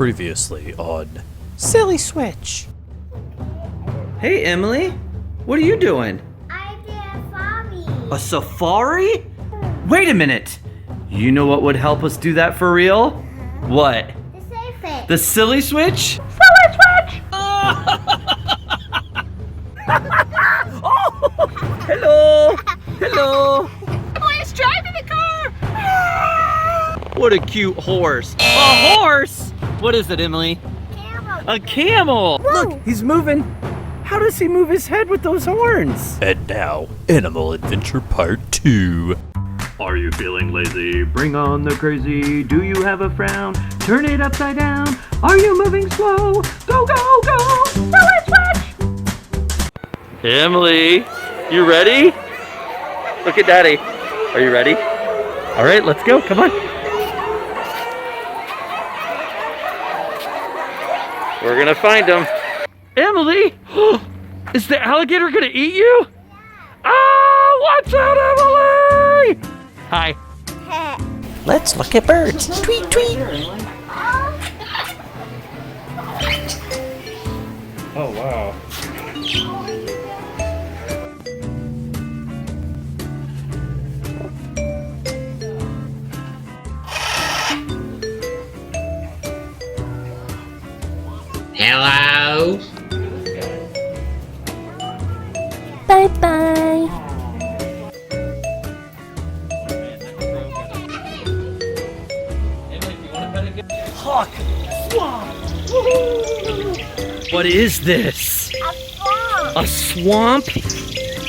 Previously on Silly Switch. Hey, Emily. What are you doing? I did a safari. A safari? Wait a minute. You know what would help us do that for real? What? The safe it. The silly switch? Silly switch! Oh! Hello! Hello! Boy's driving the car! What a cute horse. A horse? What is it, Emily? Camel. A camel! Look, he's moving. How does he move his head with those horns? And now, Animal Adventure Part 2. Are you feeling lazy? Bring on the crazy. Do you have a frown? Turn it upside down. Are you moving slow? Go, go, go! Silly switch! Emily, you ready? Look at Daddy. Are you ready? All right, let's go. Come on. We're gonna find him. Emily, is the alligator gonna eat you? Ah, watch out, Emily! Hi. Let's look at birds. Tweet, tweet. Oh, wow. Hello? Bye-bye. Hawk! What is this? A farm. A swamp?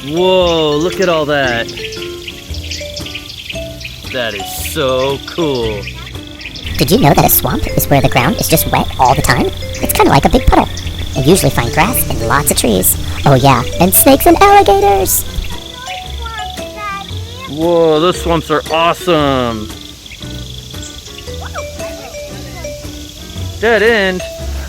Whoa, look at all that. That is so cool. Did you know that a swamp is where the ground is just wet all the time? It's kind of like a big puddle. You usually find grass and lots of trees. Oh yeah, and snakes and alligators. Whoa, those swamps are awesome. Dead end?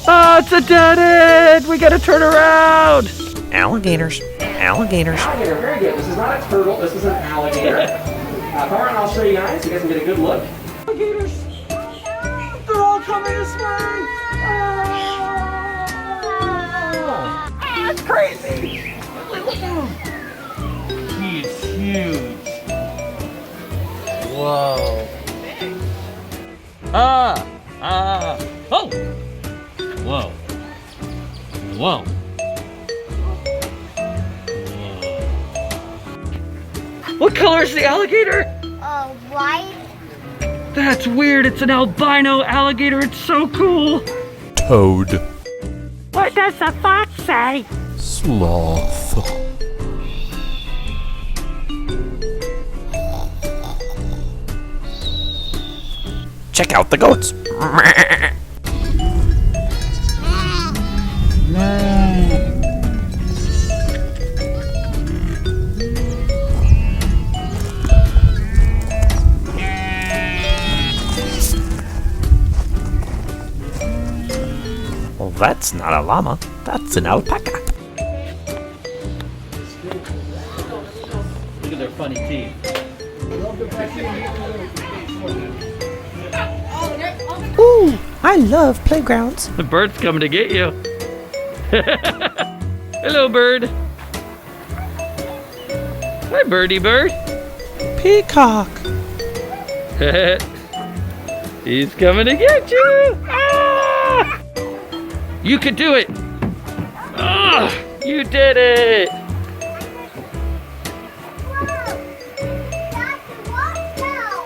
Oh, it's a dead end! We gotta turn around! Alligators. Alligators. Alligator, very good. This is not a turtle, this is an alligator. Come around, I'll show you guys so you guys can get a good look. Alligators! They're all coming this way! Oh! That's crazy! Look at him! He's huge. Whoa. Oh! Whoa. Whoa. What color is the alligator? White. That's weird. It's an albino alligator. It's so cool. Toad. What does the fox say? Sloth. Check out the goats. Well, that's not a llama. That's an alpaca. Look at their funny teeth. Ooh, I love playgrounds. The bird's coming to get you. Hello, bird. Hi, birdie bird. Peacock. He's coming to get you. Ah! You could do it. Ah, you did it.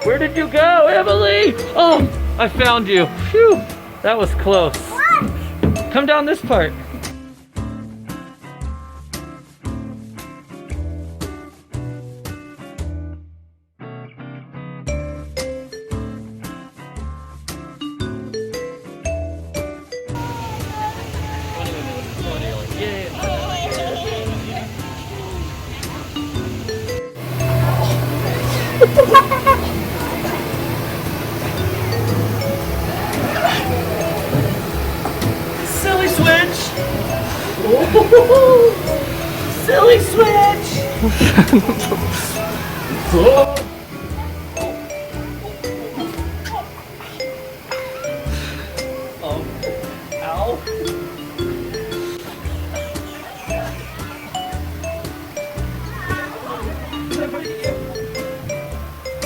Where did you go, Emily? Oh, I found you. Phew, that was close. Come down this part. Silly switch! Silly switch! Oh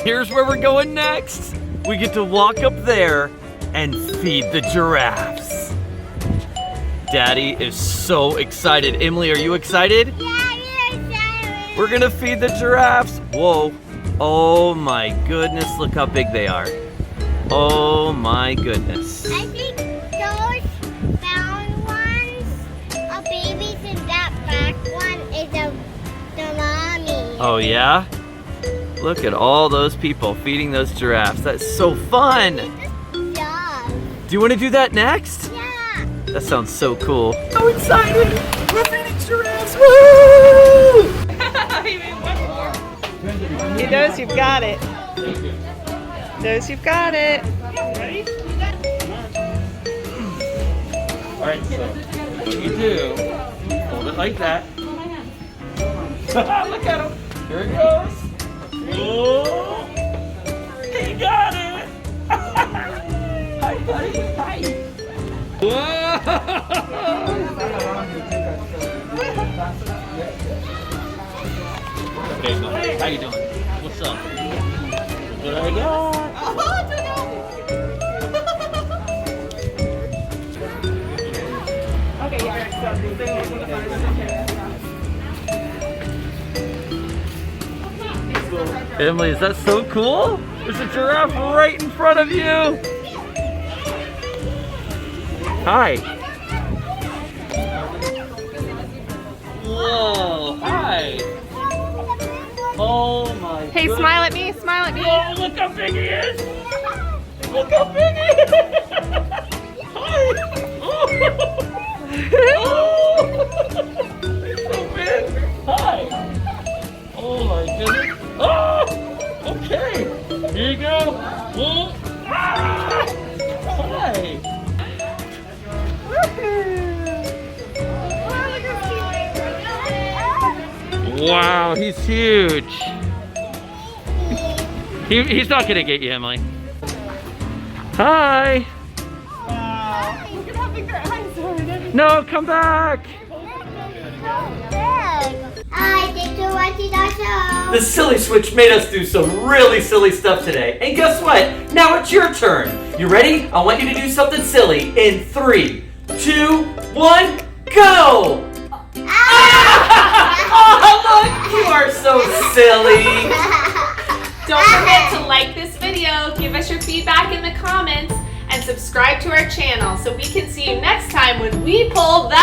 Here's where we're going next. We get to walk up there and feed the giraffes. Daddy is so excited. Emily, are you excited? Yeah, We're gonna feed the giraffes. Whoa. Oh my goodness, look how big they are. Oh my goodness. I think those brown ones are babies and that black one is the mommy. Oh yeah? Look at all those people feeding those giraffes. That's so fun. Yeah. Do you want to do that next? Yeah. That sounds so cool. So excited! We're feeding giraffes! Woo! He knows you've got it. Knows you've got it. All right, so what you do, hold it like that. Look at him. Here it goes. Oh, he got it. Hi, buddy. Hi. Whoa. Okay, how you doing? What's up? What I got? Emily, is that so cool? There's a giraffe right in front of you. Hi. Whoa, hi. Oh my Hey, goodness. smile at me. Smile at me. Oh, look how big he is. Look how big he is. Hi. Oh. Oh. He's so big. Hi. Oh my goodness. Oh. Okay. Here you go. Oh. Ah. Hi. Wow, he's huge. He's not gonna get you, Emily. Hi. Look at how big their eyes are. No, come back. I did to watch it also. The Silly Switch made us do some really silly stuff today. And guess what? Now it's your turn. You ready? I want you to do something silly in 3, 2, 1, go! Oh, look! You are so silly. Don't forget to like this video, give us your feedback in the comments, and subscribe to our channel so we can see you next time when we pull that